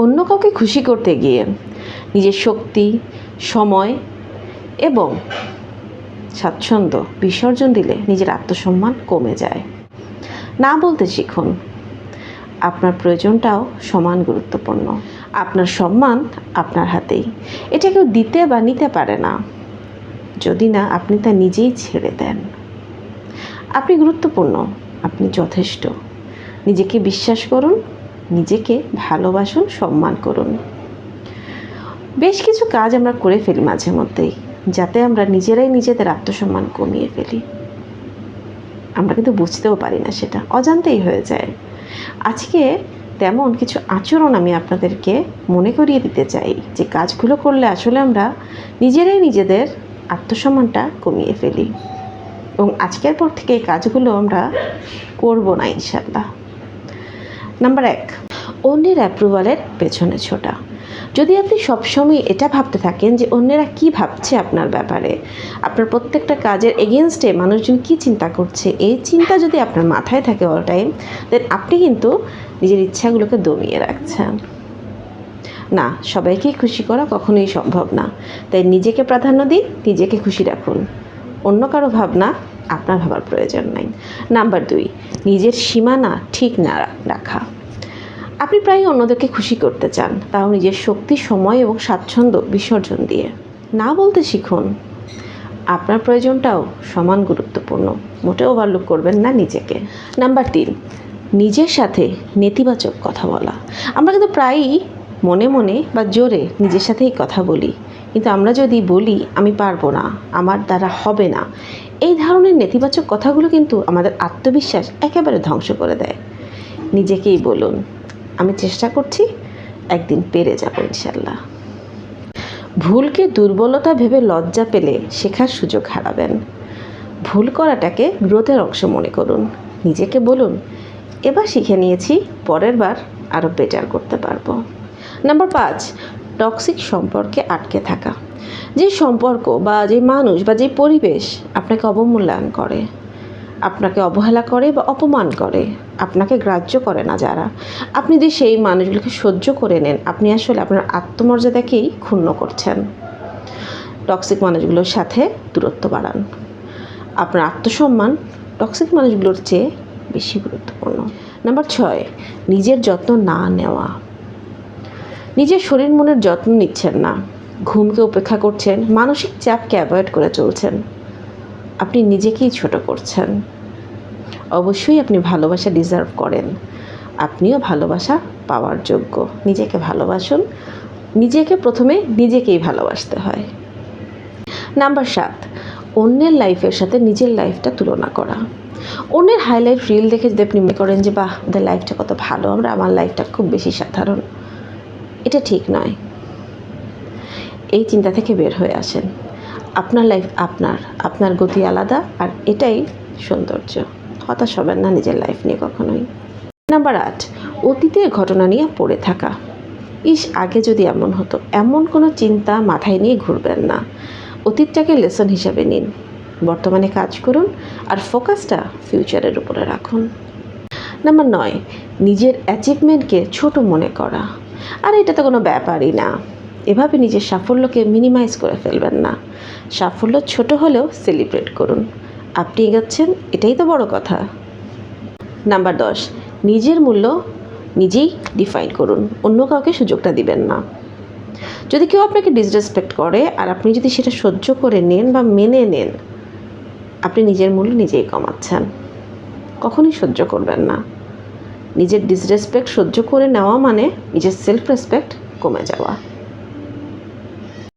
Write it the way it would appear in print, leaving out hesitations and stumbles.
অন্য কাউকে খুশি করতে গিয়ে নিজের শক্তি, সময় এবং স্বাচ্ছন্দ্য বিসর্জন দিলে নিজের আত্মসম্মান কমে যায়। না বলতে শিখুন, আপনার প্রয়োজনটাও সমান গুরুত্বপূর্ণ। আপনার সম্মান আপনার হাতেই, এটা কেউ দিতে বা নিতে পারে না যদি না আপনি তা নিজেই ছেড়ে দেন। আপনি গুরুত্বপূর্ণ, আপনি যথেষ্ট। নিজেকে বিশ্বাস করুন, নিজেকে ভালোবাসুন, সম্মান করুন। বেশ কিছু কাজ আমরা করে ফেলি মাঝে মধ্যেই, যাতে আমরা নিজেরাই নিজেদের আত্মসম্মান কমিয়ে ফেলি। আমরা কিন্তু বুঝতেও পারি না, সেটা অজান্তেই হয়ে যায়। আজকে তেমন কিছু আচরণ আমি আপনাদেরকে মনে করিয়ে দিতে চাই, যে কাজগুলো করলে আসলে আমরা নিজেরাই নিজেদের আত্মসম্মানটা কমিয়ে ফেলি, এবং আজকের পর থেকে এই কাজগুলো আমরা করব না ইনশাল্লাহ। নাম্বার 1, অন্যের অ্যাপ্রুভালের পেছনে ছোটা। যদি আপনি সবসময় এটা ভাবতে থাকেন যে অন্যেরা কি ভাবছে আপনার ব্যাপারে, আপনার প্রত্যেকটা কাজের এগেনস্টে মানুষজন কি চিন্তা করছে, এই চিন্তা যদি আপনার মাথায় থাকে অল টাইম, দেন আপনি কিন্তু নিজের ইচ্ছাগুলোকে দমিয়ে রাখছেন। না, সবাইকেই খুশি করা কখনোই সম্ভব না। তাই নিজেকে প্রাধান্য দিন, নিজেকে খুশি রাখুন। অন্য কারো ভাবনা আপনার ভাবার প্রয়োজন নাই। নাম্বার 2, নিজের সীমানা ঠিক না রাখা। আপনি প্রায় অন্যদেরকে খুশি করতে চান, তাও নিজের শক্তি, সময় এবং স্বাচ্ছন্দ্য বিসর্জন দিয়ে। না বলতে শিখুন, আপনার প্রয়োজনটাও সমান গুরুত্বপূর্ণ। মোটেও ওভারলুক করবেন না নিজেকে। নাম্বার 3, নিজের সাথে নেতিবাচক কথা বলা। আমরা কিন্তু প্রায়ই মনে মনে বা জোরে নিজের সাথেই কথা বলি, কিন্তু আমরা যদি বলি আমি পারবো না, আমার দ্বারা হবে না, এই ধরনের নেতিবাচক কথাগুলো কিন্তু আমাদের আত্মবিশ্বাস একেবারে ধ্বংস করে দেয়। নিজেকেই বলুন, আমি চেষ্টা করছি, একদিন পেরে যাব ইনশাল্লাহ। ভুলকে দুর্বলতা ভেবে লজ্জা পেলে শেখার সুযোগ হারাবেন। ভুল করাটাকে গ্রোথের অংশ মনে করুন। নিজেকে বলুন, এবার শিখে নিয়েছি, পরের বার আরও বেটার করতে পারবো। নাম্বার 5, টক্সিক সম্পর্কে আটকে থাকা। যে সম্পর্ক বা যে মানুষ বা যে পরিবেশ আপনাকে অবমূল্যায়ন করে, আপনাকে অবহেলা করে বা অপমান করে, আপনাকে গ্রাহ্য করে না যারা, আপনি যদি সেই মানুষগুলোকে সহ্য করে নেন, আপনি আসলে আপনার আত্মমর্যাদাকেই ক্ষুণ্ণ করছেন। টক্সিক মানুষগুলোর সাথে দূরত্ব বাড়ান। আপনার আত্মসম্মান টক্সিক মানুষগুলোর চেয়ে বেশি গুরুত্বপূর্ণ। নাম্বার 6, নিজের যত্ন না নেওয়া। নিজের শরীর মনের যত্ন নিচ্ছেন না, ঘুমকে উপেক্ষা করছেন, মানসিক চাপকে অ্যাভয়েড করে চলছেন। আপনি নিজেকেই ছোট করছেন। অবশ্যই আপনি ভালোবাসা ডিজার্ভ করেন, আপনিও ভালোবাসা পাওয়ার যোগ্য। নিজেকে ভালোবাসুন, নিজেকে প্রথমে নিজেকেই ভালোবাসতে হয়। নাম্বার 7, অন্যের লাইফের সাথে নিজের লাইফটা তুলনা করা। অন্যের হাইলাইট রিল দেখে যদি আপনি মনে করেন যে বাহ, ওদের লাইফটা কত ভালো, আমার লাইফটা খুব বেশি সাধারণ, এটা ঠিক নয়। এই চিন্তা থেকে বের হয়ে আসেন। আপনার লাইফ আপনার গতি আলাদা, আর এটাই সৌন্দর্য। হতাশ হবেন না নিজের লাইফ নিয়ে কখনোই। নাম্বার 8, অতীতের ঘটনা নিয়ে পড়ে থাকা। আগে যদি এমন হতো, এমন কোনো চিন্তা মাথায় নিয়ে ঘুরবেন না। অতীতটাকে লেসন হিসাবে নিন, বর্তমানে কাজ করুন, আর ফোকাসটা ফিউচারের উপরে রাখুন। নাম্বার 9, নিজের অ্যাচিভমেন্টকে ছোট মনে করা। আর এটা তো কোনো ব্যাপারই না, এভাবে নিজের সাফল্যকে মিনিমাইজ করে ফেলবেন না। সাফল্য ছোট হলেও সেলিব্রেট করুন। আপনি এগোচ্ছেন, এটাই তো বড় কথা। নাম্বার 10, নিজের মূল্য নিজেই ডিফাইন করুন, অন্য কাউকে সুযোগটা দিবেন না। যদি কেউ আপনাকে ডিসরেসপেক্ট করে আর আপনি যদি সেটা সহ্য করে নেন বা মেনে নেন, আপনি নিজের মূল্য নিজেই কমাচ্ছেন। কখনোই সহ্য করবেন না। নিজের ডিসরেসপেক্ট সহ্য করে নেওয়া মানে নিজের সেলফ রেসপেক্ট কমে যাওয়া।